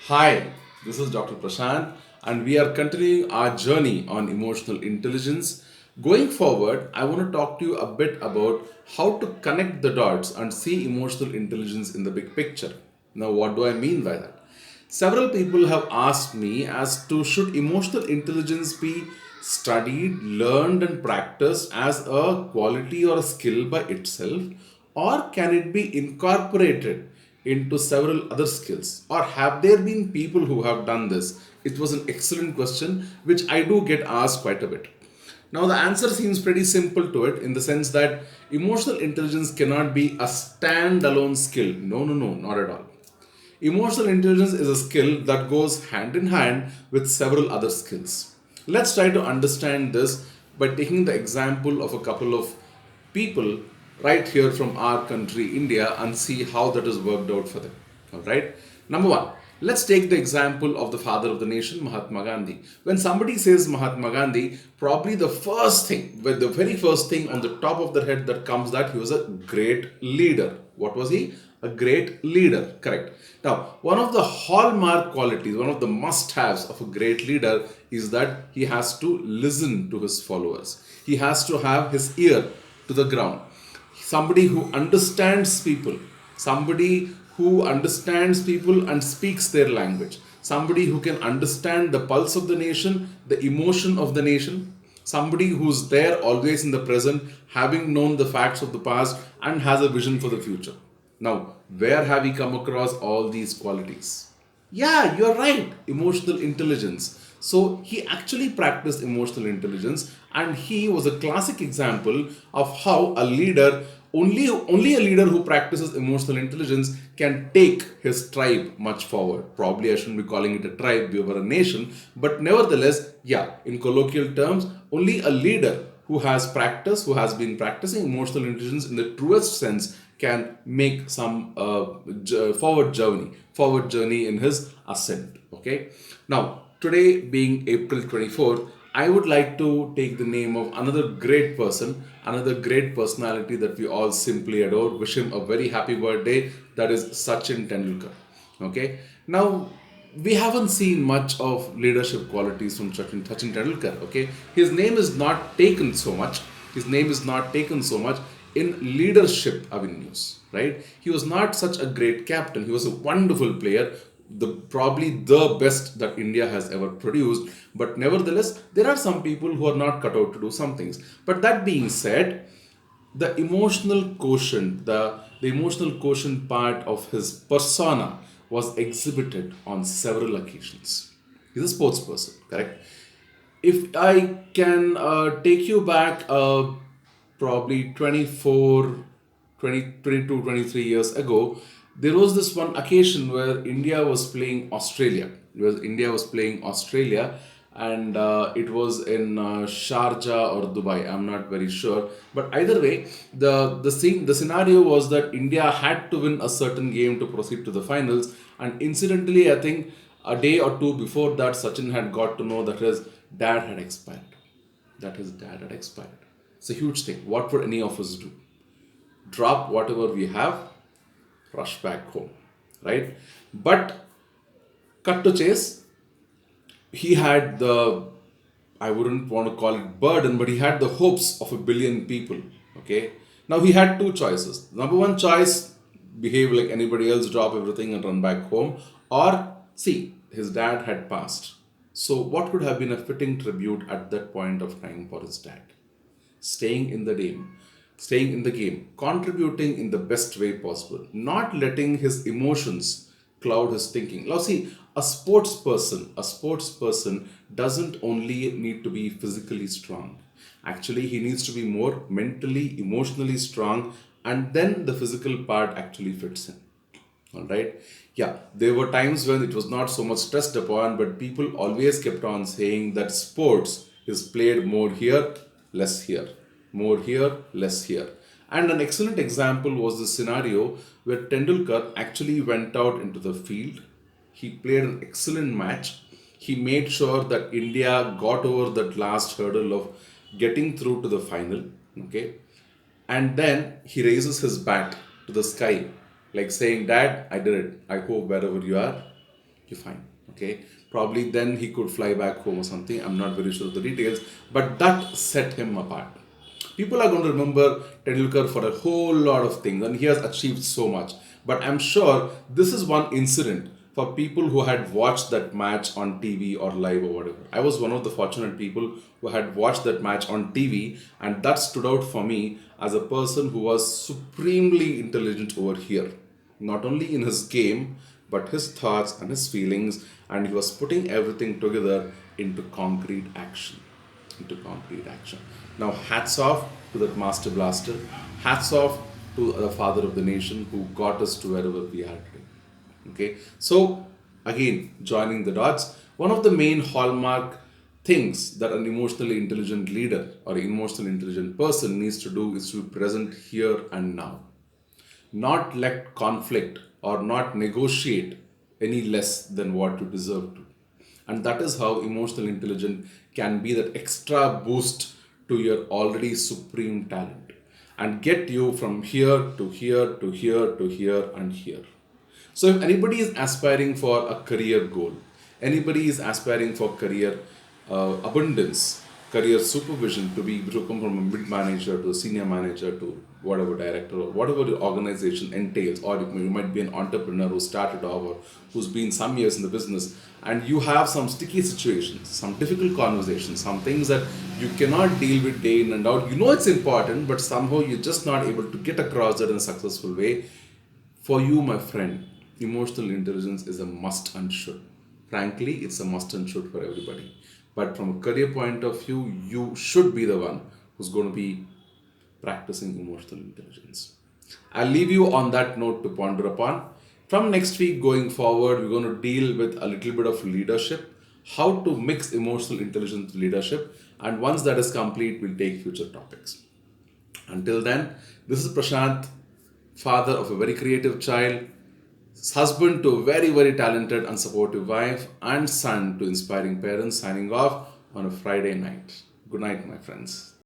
Hi, this is Dr. Prashant, and we are continuing our journey on emotional intelligence. Going forward, I want to talk to you a bit about how to connect the dots and see emotional intelligence in the big picture. Now, what do I mean by that? Several people have asked me as to should emotional intelligence be studied, learned, and practiced as a quality or a skill by itself, or can it be incorporated into several other skills? Or have there been people who have done this? It was an excellent question, which I do get asked quite a bit. Now, the answer seems pretty simple to it in the sense that emotional intelligence cannot be a standalone skill. No, no, no, not at all. Emotional intelligence is a skill that goes hand in hand with several other skills. Let's try to understand this by taking the example of a couple of people right here from our country, India, and see how that has worked out for them. All right. Number one, let's take the example of the father of the nation, Mahatma Gandhi. When somebody says Mahatma Gandhi, probably the very first thing on the top of their head that comes that he was a great leader. What was he? A great leader, correct. Now, one of the hallmark qualities, one of the must haves of a great leader is that he has to listen to his followers. He has to have his ear to the ground. Somebody who understands people, somebody who understands people and speaks their language, somebody who can understand the pulse of the nation, the emotion of the nation, somebody who's there always in the present, having known the facts of the past and has a vision for the future. Now, where have we come across all these qualities? Yeah, you're right. Emotional intelligence. So he actually practiced emotional intelligence, and he was a classic example of how a leader, only a leader who practices emotional intelligence can take his tribe much forward. Probably I shouldn't be calling it a tribe, we were a nation, but nevertheless, yeah, in colloquial terms, only a leader who has been practicing emotional intelligence in the truest sense can make some forward journey in his ascent. Okay. Now, today being April 24th, I would like to take the name of another great person, another great personality that we all simply adore. Wish him a very happy birthday. That is Sachin Tendulkar. Okay. Now, we haven't seen much of leadership qualities from Sachin Tendulkar. Okay, his name is not taken so much. His name is not taken so much in leadership avenues. Right? He was not such a great captain. He was a wonderful player, the probably the best that India has ever produced. But nevertheless, there are some people who are not cut out to do some things. But that being said, the emotional quotient part of his persona was exhibited on several occasions. He's a sports person, correct? If I can take you back probably 23 years ago, there was this one occasion where India was playing Australia. India was playing Australia, and it was in Sharjah or Dubai. I'm not very sure, but either way, the scenario was that India had to win a certain game to proceed to the finals. And incidentally, I think a day or two before that, Sachin had got to know that his dad had expired. That his dad had expired. It's a huge thing. What would any of us do? Drop whatever we have, rush back home, right? But cut to chase, he had I wouldn't want to call it burden, but he had the hopes of a billion people. Okay. Now he had two choices. Number one choice, behave like anybody else, drop everything and run back home. Or see, his dad had passed. So what could have been a fitting tribute at that point of time for his dad? Staying in the game, staying in the game, contributing in the best way possible, not letting his emotions cloud his thinking. Now, see, a sports person doesn't only need to be physically strong. Actually, he needs to be more mentally, emotionally strong, and then the physical part actually fits in. All right. Yeah, there were times when it was not so much stressed upon, but people always kept on saying that sports is played more here, less here, more here, less here. And an excellent example was the scenario where Tendulkar actually went out into the field. He played an excellent match. He made sure that India got over that last hurdle of getting through to the final. Okay. And then he raises his bat to the sky, like saying, Dad, I did it. I hope wherever you are, you're fine. Okay, probably then he could fly back home or something. I'm not very sure of the details, but that set him apart. People are going to remember Tendulkar for a whole lot of things, and he has achieved so much. But I'm sure this is one incident for people who had watched that match on TV or live or whatever. I was one of the fortunate people who had watched that match on TV, and that stood out for me as a person who was supremely intelligent over here. Not only in his game, but his thoughts and his feelings, and he was putting everything together into concrete action. Into concrete action. Now, hats off to that master blaster. Hats off to the father of the nation who got us to wherever we are today. Okay, so again, joining the dots, one of the main hallmark things that an emotionally intelligent leader or emotionally intelligent person needs to do is to be present here and now, not let conflict or not negotiate any less than what you deserve to. And that is how emotional intelligence can be that extra boost to your already supreme talent and get you from here to here to here to here and here. So, if anybody is aspiring for a career goal, anybody is aspiring for career abundance, career supervision to come from a mid manager to a senior manager to whatever director or whatever the organization entails, or you might be an entrepreneur who started off or who's been some years in the business, and you have some sticky situations, some difficult conversations, some things that you cannot deal with day in and out. You know it's important, but somehow you're just not able to get across that in a successful way. For you, my friend, emotional intelligence is a must and should. Frankly, it's a must and should for everybody. But from a career point of view, you should be the one who's going to be practicing emotional intelligence. I'll leave you on that note to ponder upon. From next week going forward, we're going to deal with a little bit of leadership, how to mix emotional intelligence with leadership, and once that is complete, we'll take future topics. Until then, this is Prashant, father of a very creative child, husband to a very, very talented and supportive wife, and son to inspiring parents, signing off on a Friday night. Good night, my friends.